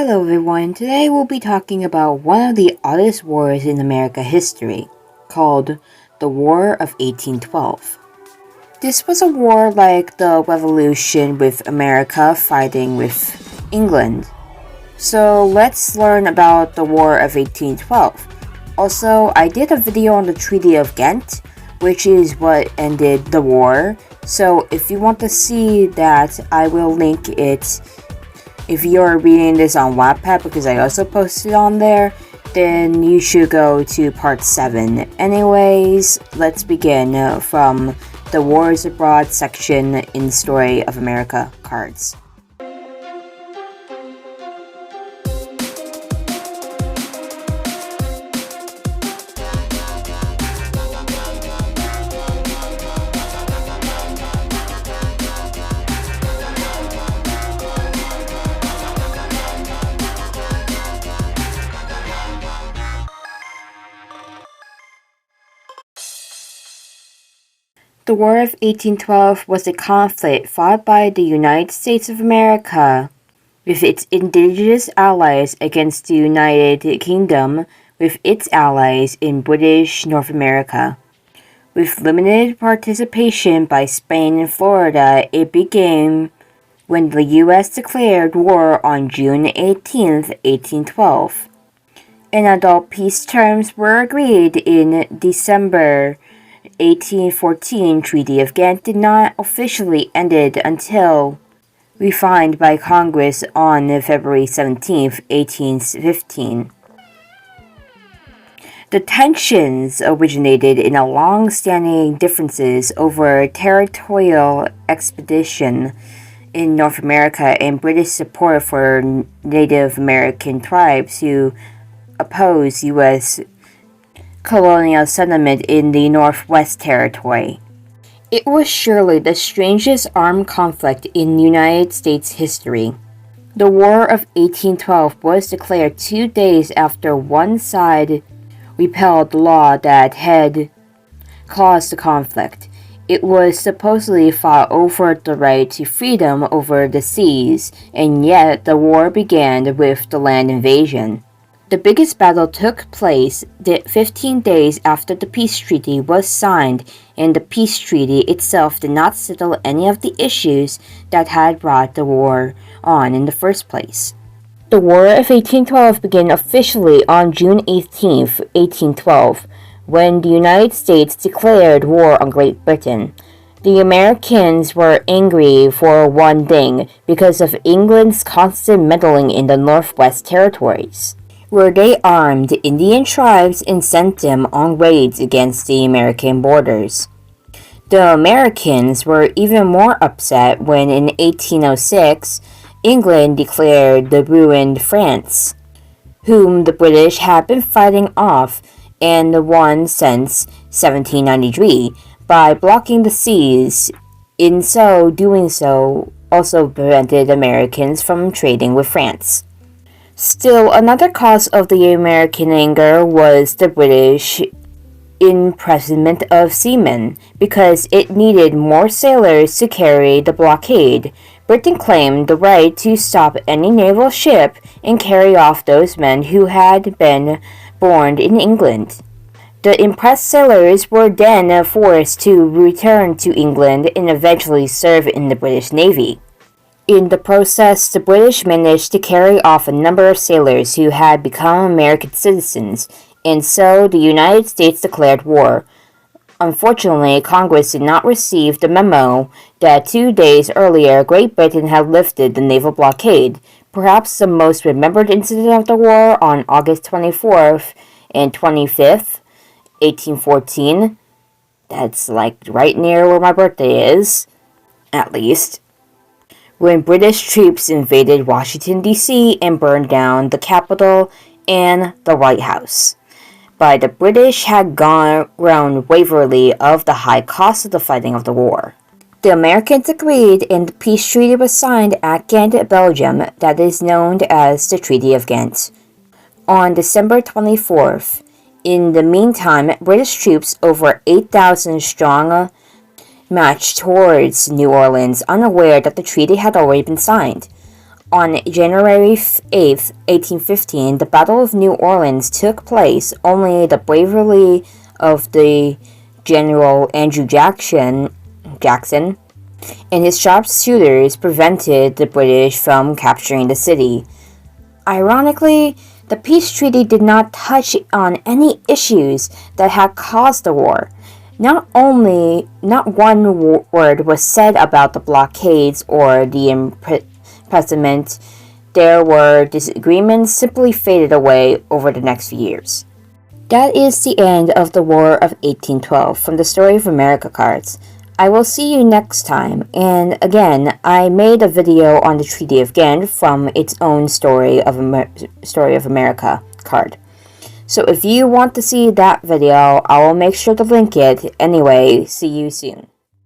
Hello everyone, today we'll be talking about one of the oddest wars in American history, called the War of 1812. This was a war like the Revolution with America fighting with England. So let's learn about the War of 1812. Also, I did a video on the Treaty of Ghent, which is what ended the war. So if you want to see that, I will link it. If you're reading this on Wattpad, because I also posted on there, then you should go to part 7. Anyways, let's begin from the Wars Abroad section in Story of America cards. The War of 1812 was a conflict fought by the United States of America with its indigenous allies against the United Kingdom with its allies in British North America. With limited participation by Spain and Florida, it began when the U.S. declared war on June 18, 1812. And adult peace terms were agreed in December 1814. Treaty of Ghent did not officially ended until refined by Congress on February 17, 1815. The tensions originated in a long-standing differences over territorial expedition in North America and British support for Native American tribes who opposed U.S. colonial settlement in the Northwest Territory. It was surely the strangest armed conflict in United States history. The War of 1812 was declared 2 days after one side repealed the law that had caused the conflict. It was supposedly fought over the right to freedom over the seas, and yet the war began with the land invasion. The biggest battle took place 15 days after the peace treaty was signed, and the peace treaty itself did not settle any of the issues that had brought the war on in the first place. The War of 1812 began officially on June 18, 1812, when the United States declared war on Great Britain. The Americans were angry for one thing, because of England's constant meddling in the Northwest Territories, where they armed Indian tribes and sent them on raids against the American borders. The Americans were even more upset when in 1806, England declared the ruined France, whom the British had been fighting off and won since 1793 by blocking the seas. In so doing so, also prevented Americans from trading with France. Still, another cause of the American anger was the British imprisonment of seamen, because it needed more sailors to carry the blockade. Britain claimed the right to stop any naval ship and carry off those men who had been born in England. The impressed sailors were then forced to return to England and eventually serve in the British Navy. In the process, the British managed to carry off a number of sailors who had become American citizens, and so the United States declared war. Unfortunately, Congress did not receive the memo that 2 days earlier Great Britain had lifted the naval blockade. Perhaps the most remembered incident of the war on August 24th and 25th, 1814. That's like right near where my birthday is, at least, when British troops invaded Washington, D.C. and burned down the Capitol and the White House. But the British had grown wearily of the high cost of the fighting of the war. The Americans agreed, and the peace treaty was signed at Ghent, Belgium, that is known as the Treaty of Ghent, on December 24th. In the meantime, British troops, over 8,000 strong, marched towards New Orleans, unaware that the treaty had already been signed. On January 8th, 1815, the Battle of New Orleans took place. Only the bravery of the General Andrew Jackson and his sharpshooters prevented the British from capturing the city. Ironically, the peace treaty did not touch on any issues that had caused the war. Not one word was said about the blockades or the imprisonment. There were disagreements simply faded away over the next few years. That is the end of the War of 1812 from the Story of America cards. I will see you next time, and again, I made a video on the Treaty of Ghent from its own Story of America card. So if you want to see that video, I will make sure to link it. Anyway, see you soon.